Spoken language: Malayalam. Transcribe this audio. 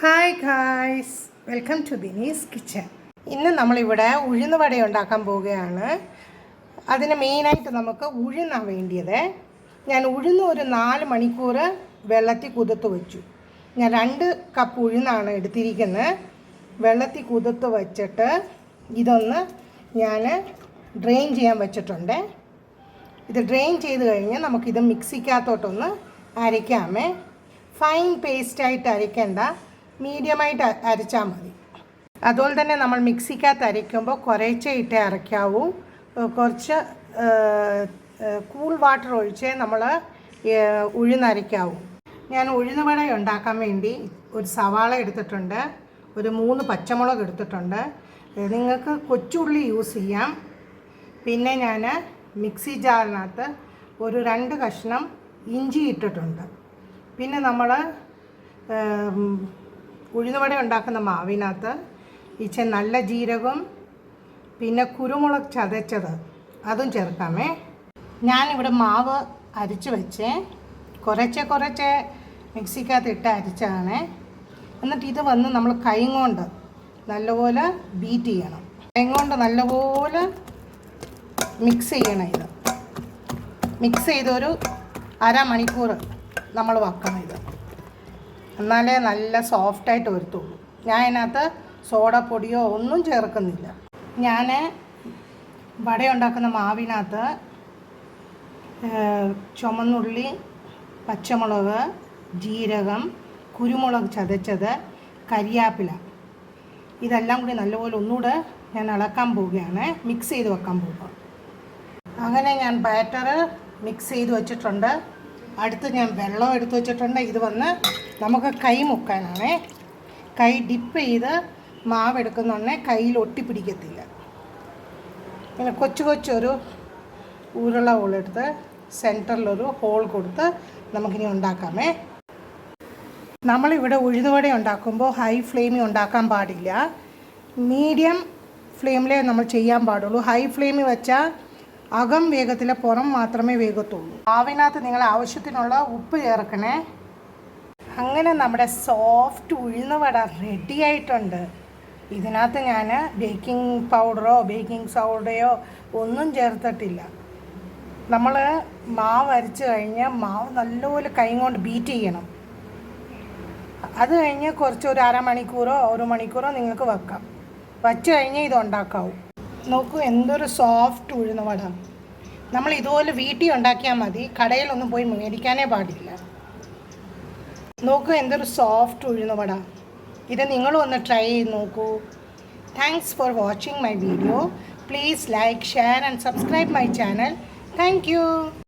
Hi guys, welcome to Bini's kitchen. ഇന്ന് നമ്മളിവിടെ ഉഴുന്ന് വട ഉണ്ടാക്കാൻ പോവുകയാണ്. അതിന് മെയിനായിട്ട് നമുക്ക് ഉഴുന്നാണ് വേണ്ടിയത്. ഞാൻ ഉഴുന്ന് ഒരു 4 മണിക്കൂർ വെള്ളത്തിൽ കുതിർത്ത് വെച്ചു. ഞാൻ 2 കപ്പ് ഉഴുന്നാണ് എടുത്തിരിക്കുന്നത്. വെള്ളത്തിൽ കുതിർത്ത് വെച്ചിട്ട് ഇതൊന്ന് ഞാൻ ഡ്രെയിൻ ചെയ്യാൻ വെച്ചിട്ടുണ്ട്. ഇത് ഡ്രെയിൻ ചെയ്ത് കഴിഞ്ഞ് നമുക്കിത് മിക്സിക്കകത്തോട്ടൊന്ന് അരയ്ക്കാമേ. ഫൈൻ പേസ്റ്റായിട്ട് അരയ്ക്കേണ്ട, മീഡിയമായിട്ട് അരച്ചാൽ മതി. അതുപോലെ തന്നെ നമ്മൾ മിക്സിക്കകത്ത് അരയ്ക്കുമ്പോൾ കുറേശ്ശേ ഇട്ടേ അരയ്ക്കാവൂ. കുറച്ച് കൂൾ വാട്ടർ ഒഴിച്ചേ നമ്മൾ ഉഴുന്നരയ്ക്കാവൂ. ഞാൻ ഉഴുന്ന് വട ഉണ്ടാക്കാൻ വേണ്ടി ഒരു സവാള എടുത്തിട്ടുണ്ട്, ഒരു 3 പച്ചമുളക് എടുത്തിട്ടുണ്ട്. നിങ്ങൾക്ക് കൊച്ചുള്ളി യൂസ് ചെയ്യാം. പിന്നെ ഞാൻ മിക്സി ജാറിനകത്ത് ഒരു 2 കഷ്ണം ഇഞ്ചി ഇട്ടിട്ടുണ്ട്. പിന്നെ നമ്മൾ ഉഴുന്നുവട ഉണ്ടാക്കുന്ന മാവിനകത്ത് നല്ല ജീരകം, പിന്നെ കുരുമുളക് ചതച്ചത് അതും ചേർക്കാമേ. ഞാനിവിടെ മാവ് അരിച്ച് വെച്ചേ, കുറച്ച് മിക്സിക്കകത്ത് ഇട്ട് അരിച്ചതാണ്. എന്നിട്ട് ഇത് വന്ന് നമ്മൾ കൈ കൊണ്ട് നല്ലപോലെ ബീറ്റ് ചെയ്യണം. കൈ കൊണ്ട് നല്ലപോലെ മിക്സ് ചെയ്യണം. ഇത് മിക്സ് ചെയ്തൊരു അരമണിക്കൂർ നമ്മൾ വെക്കണം. ഇത് എന്നാലേ നല്ല സോഫ്റ്റായിട്ട് വരത്തുള്ളൂ. ഞാൻ അതിനകത്ത് സോഡപ്പൊടിയോ ഒന്നും ചേർക്കുന്നില്ല. ഞാൻ വട ഉണ്ടാക്കുന്ന മാവിനകത്ത് ചുമന്നുള്ളി, പച്ചമുളക്, ജീരകം, കുരുമുളക് ചതച്ചത്, കരിയാപ്പില ഇതെല്ലാം കൂടി നല്ലപോലെ ഒന്നുകൂടെ ഞാൻ ഇളക്കാൻ പോവുകയാണ്, മിക്സ് ചെയ്ത് വെക്കാൻ പോവുക. അങ്ങനെ ഞാൻ ബാറ്റർ മിക്സ് ചെയ്ത് വെച്ചിട്ടുണ്ട്. അടുത്ത് ഞാൻ വെള്ളം എടുത്ത് വെച്ചിട്ടുണ്ട്. ഇത് വന്ന് നമുക്ക് കൈ മുക്കാനാണ്. കൈ ഡിപ്പ് ചെയ്ത് മാവ് എടുക്കുന്നുണ്ടെ കയ്യിൽ ഒട്ടിപ്പിടിക്കത്തില്ല. ഇങ്ങനെ കൊച്ചൊരു ഉരുള ഹോളെടുത്ത് സെൻറ്ററിലൊരു ഹോൾ കൊടുത്ത് നമുക്കിനി ഉണ്ടാക്കാമേ. നമ്മളിവിടെ ഉഴുന്നുവട ഉണ്ടാക്കുമ്പോൾ ഹൈ ഫ്ലെയിമിൽ ഉണ്ടാക്കാൻ പാടില്ല. മീഡിയം ഫ്ലെയിമിലേ നമ്മൾ ചെയ്യാൻ പാടുള്ളൂ. ഹൈ ഫ്ലെയിമിൽ വെച്ചാൽ അകം വേഗത്തിലെ പുറം മാത്രമേ വേഗത്തുള്ളൂ. മാവിനകത്ത് നിങ്ങൾ ആവശ്യത്തിനുള്ള ഉപ്പ് ചേർക്കണേ. അങ്ങനെ നമ്മുടെ സോഫ്റ്റ് ഉഴുന്നുവട റെഡി ആയിട്ടുണ്ട്. ഇതിനകത്ത് ഞാൻ ബേക്കിംഗ് പൗഡറോ ബേക്കിംഗ് സോഡയോ ഒന്നും ചേർത്തിട്ടില്ല. നമ്മൾ മാവ് അരച്ച് കഴിഞ്ഞ് മാവ് നല്ലപോലെ കൈ കൊണ്ട് ബീറ്റ് ചെയ്യണം. അത് കഴിഞ്ഞ് ഒരു അരമണിക്കൂറോ 1 മണിക്കൂറോ നിങ്ങൾക്ക് വെക്കാം. വച്ച് കഴിഞ്ഞ് ഇത് ഉണ്ടാക്കാവൂ. നോക്കൂ, എന്തൊരു സോഫ്റ്റ് ഉഴുന്നുവട. നമ്മൾ ഇതുപോലെ വീട്ടിൽ ഉണ്ടാക്കിയാൽ മതി, കടയിലൊന്നും പോയി മേടിക്കാനേ പാടില്ല. നോക്കൂ, എന്തൊരു സോഫ്റ്റ് ഉഴുന്നുവട. ഇത് നിങ്ങളും ഒന്ന് ട്രൈ ചെയ്ത് നോക്കൂ. Thanks for watching my video. Please like, share and subscribe my channel. Thank you.